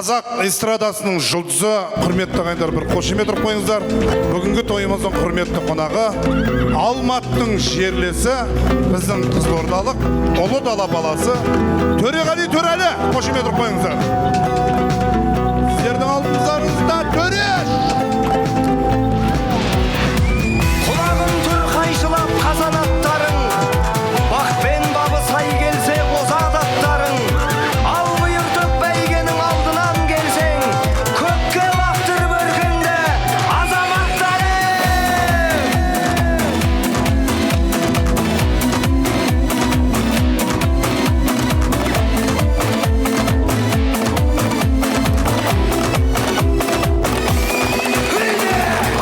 Қазақ эстрадасының жұлдызы, құрметті ағайындар, бір қошемет ұрып қойыңыздар. Бүгінгі тойымыздың құрметті қонағы Алматының жерлесі, біздің қызылордалық ұлы дала баласы Төреғали Төрәлі. Қошемет ұрып қойыңыздар. Сіздердің алдыңыздарыңызда Төреш! Құлағын түр қайшылап қазанаттарың, бақпен бабы сай келсе озат аттарың. Ал бұйыртып бәйгенің алдынан келсең, көкке лақтырып өркенде азаматтарың.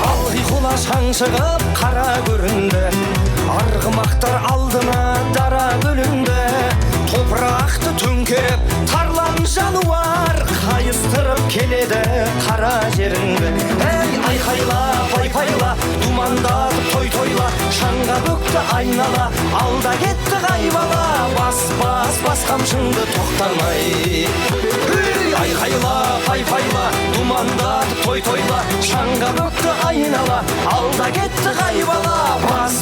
Ал ұйқыла шаң шығып қара көрінді, арғымақтар алдына дара бөлінді. Топырақты төңкеріп тарлан жануар, қайыстырып келеді қара жерінді. Ей, айқайла, пайпайла, думандатып той-тойла, шаңға бөкті айнала, алда кетті қайбала. Бас қамшыңды тоқтамай. Ей, айқайла, пайпайла, думандатып той-тойла, шаңға бөкті айнала, алда кетті қайбала. Бас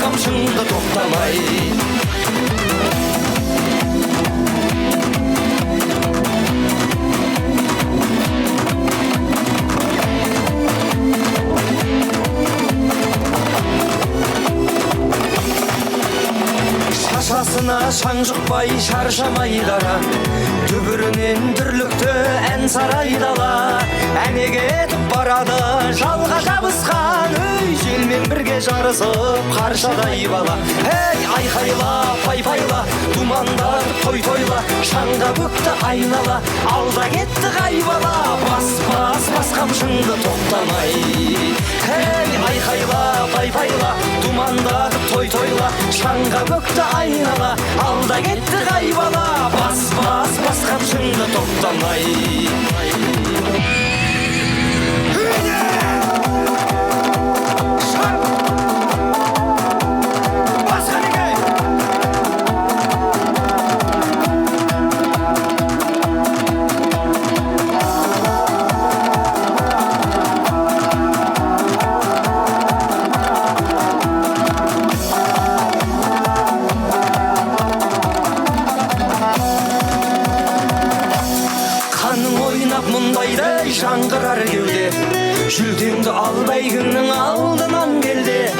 қамшыңды тоқтамай. Шашасына шаң жұқпай шаршамай дара, дүбірінен дүрлікті ән сарайдала. Әнеге етіп барады жалға жабысқан, өй, желмен бірге жарысып қаршадай бала. Ей, айқайла, пайпайла, думандатып той-тойла, шаңға бөкті айнала, алда кетті қайбала. Бас қамшыңды тоқтамай. Ей, айқайла, пайпайла, думандатып той-тойла, шаңға бөкті айнала, алда кетті қайбала. Бас қамшыңды тоқтамай. Мұндайдай жаңғырар кеуде, жүлдеңді ал бәйгіңнің алдынан келде.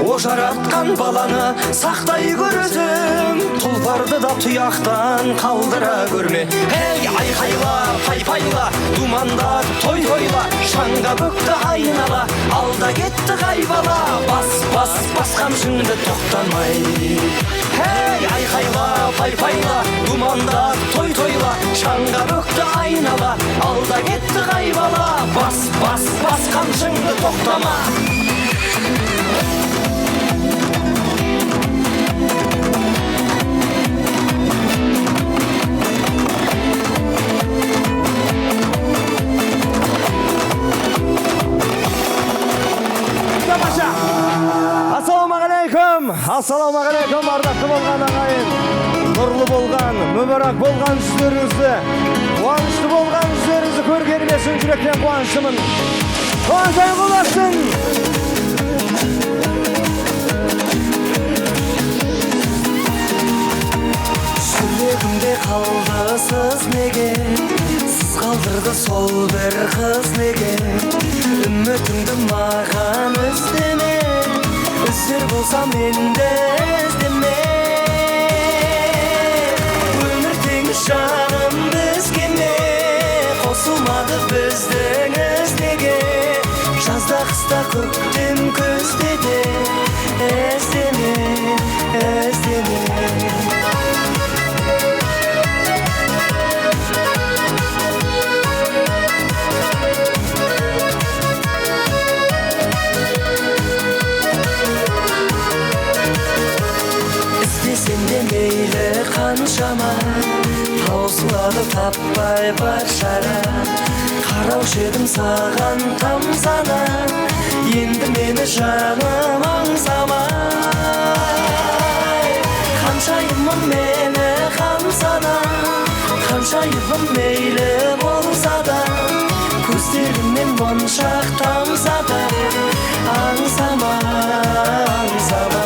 О жаратқан баланы сақтай көресің, тұлпарды да тұяқтан қалдыра көрме. Ей, айқайла, пайпайла, думандатып той-тойла, шаңға бөкті айнала, алда кетті қайбала. Бас қамшыңды тоқтамай. Ей, айқайла, пайпайла, думандатып той-тойла, шаңға бөкті айнала, алда кетті қайбала. Бас қамшыңды тоқтама. Ассалаумағалейкум, ардақты болған ағайын. Нұрлы болған, мүбәрак болған жүздеріңізді, қуанышты болған жүздеріңізді көргеніме шын жүректен қуаныштымын. Қуаныштай боласын. Жүрегімде қалды сыз неге, сіз қалдырды сол бір қыз неге. Үмітіңді маған іздеме, үзер болсам енді іздеме. Өмір теңіз жаным бізгеме, қосылмады біздің іздеге. Жазда қыста көктем күзде де іздеме. Сенде мейлі қаншама, таусылады таппай бар шара. Қараушы едім саған тамсана, енді мені жаным аңсамай. Қаншайымым мені қамсана, қаншайымым мейлі бол көздеріңнен моншақ тамса да аңсама, аңсама.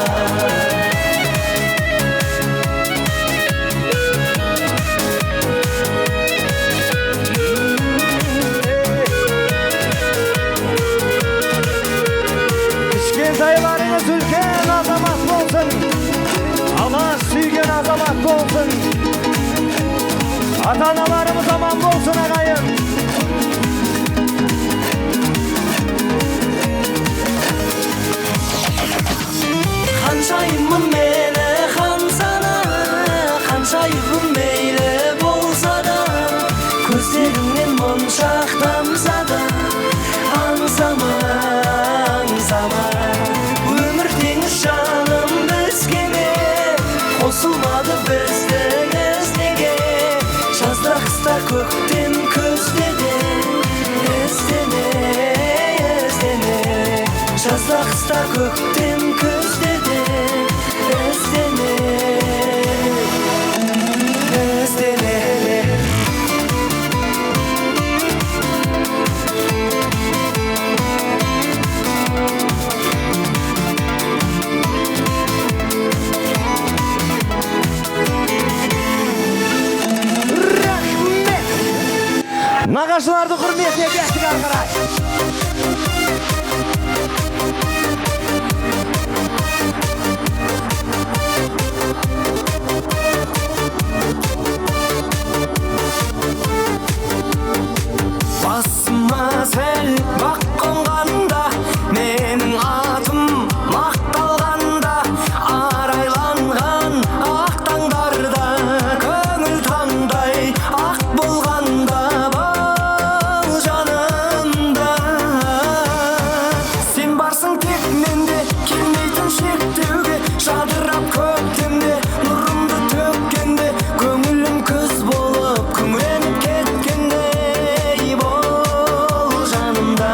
Kişkenteylerinіз үлкен азамат болсын, алаш сүйген азамат болсын, ата-аналарымыз аман болсын ағайын. Қаншайыммын мені хан сана, қаншайыммын мейлі болса да, көздеріңнен моншақ тамса да аңсама, аңсама. Өмір теңіз жаным бізгеме, қосылмады біздің іздеге. Жазда қыста көктем күзде де іздене, іздене. Жазда қыста көктем күзде де іздене, іздене. Nağaçılarda hürmetine geçtik arkadaş. Басыма сәл бақ қонғанда, менің атым мақталғанда, арайланған ақ таңдарда, көңіл таңдай ақ болғанда, бол жанымда. Сен барсың тек менде, келмейтін шектеуге, жадырап көктемде, нұрымды төккенде, көңілім күз болып күңіреніп кеткенде, бол жанымда.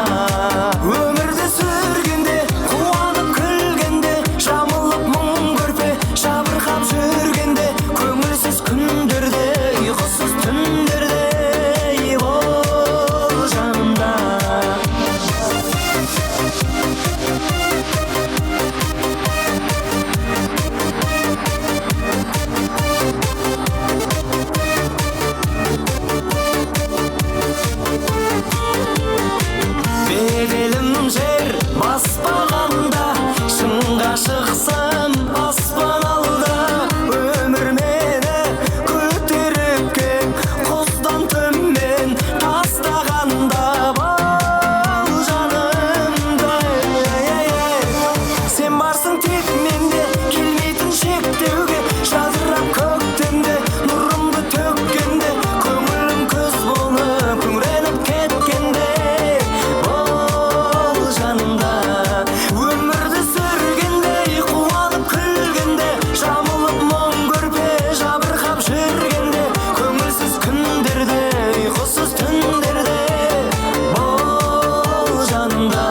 Өмірді сүргенде, қуанып күлгенде, жамылып мұң көрпе, жабырқап жүргенде, көңілсіз күндерде, ұйқысыз түндерде, бол жанымда. Беделім жер баспағанда, шыңға шықсам аспан алда, өмір мені көтеріп кеп, құздан төмен тастағанда, бол жанымда. Сен барсың тек менде, келмейтін шектеуге, жадырап көктемде, нұрымды төккенде, көңілім күз болып күңіреніп кеткенде, бол жанымда. Өмірді сүргенде, қуанып күлгенде, жамылып мұң көрпе, жабырқап жүргенде, көңілсіз күндерде, ұйқысыз түндерде, бол жанымда.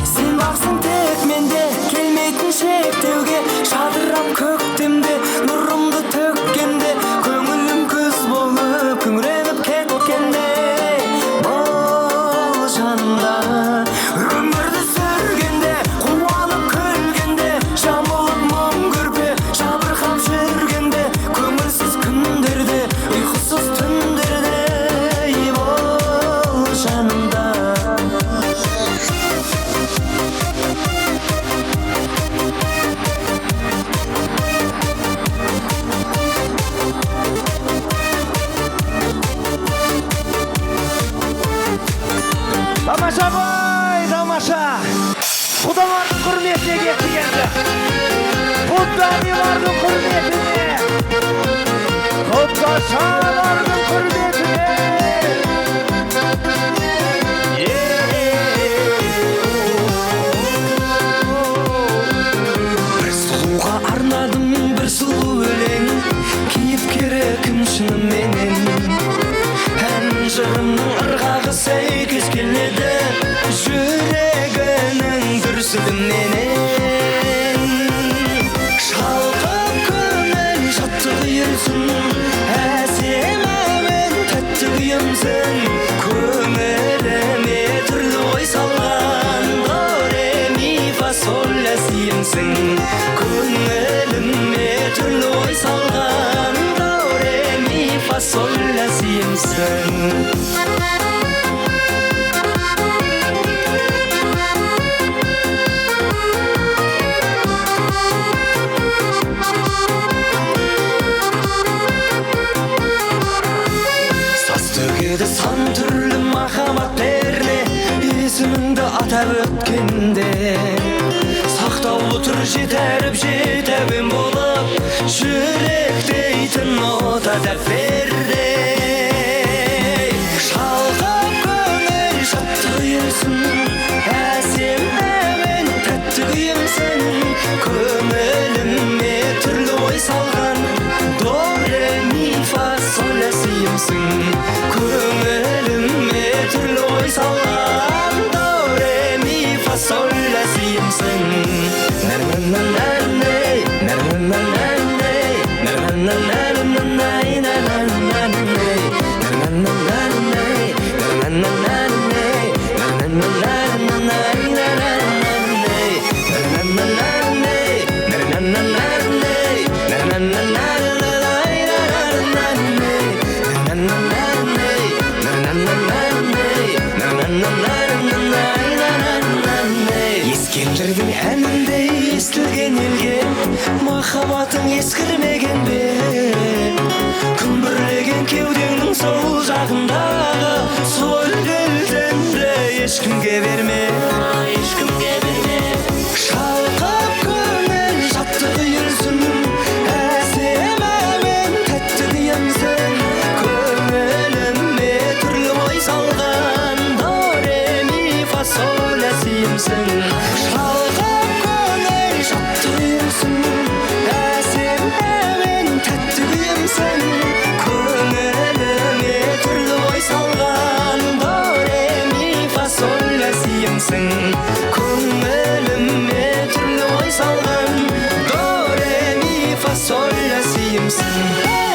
Сен барсың тек менде, келмейтін шектеуге, жадырап көктемде, нұрымды төккенде, көңілім күз болып күңіреніп кеткенде, бол жанымда. Өмірді сүргенде, қуанып күлгенде, жамылып мұң көрпе, жабырқап жүргенде, көңілсіз күндерде, ұйқысыз түндерде, бол жанымда. Тамаша бай, тамаша. Құдалардың құрметіне кеттік енді. Құдалардың құрметіне, құдашалардың құрметіне. Бір сұлуға арнадым бір сұлу өлең, кейіпкері кім шынымен. Ән көзілімменен шалқып көңіл шаттық үйірсін әсем әуен тәтті күйімсің көңіліме түрлі ой салған до ре ми фа соль ля симсің көңіліме түрлі ой салған до ре ми фа соль ля симсің сан түрлі махаббат перне есіміңді атап өткенде сақтау отыр жетеріп жетәуен болып жүректейтін ота дәп берде шалқып көңіл шаттық үйірсін әсем әуен тәтті күйімсің көңіліме түрлі ой салған до ре ми фа соль ля симсің көңіліме түрлі ой салған до ре ми фа соль ля симсің нәр-нә-нә-нә-нәй нәр-нә-нә-нә-нәй нәр-нә-нә-нә-нәй нәр-нә-нә-нә-нәй нәр-нә-нә-нә-нәй нәр-нә-нә-нә-нәй нәр-нә-нә-нә-нәй ескендірдің әніндей естілген елге махаббатың ескірмеген бе күмбірлеген кеудеңнің сол жағындағы сол белденді ешкімге берме шалқып көңіл шаттық үйірсін әсем әуен тәтті күйімсің көңіліме түрлі ой салған до ре ми фа соль ля симсің шалқып көңіл шаттық үйірсін әсем әуен тәтті күйімсің көңіліме түрлі ой салған до ре ми фа соль ля симсің көңіліме түрлі ой салған до ре ми фа соль ля симсің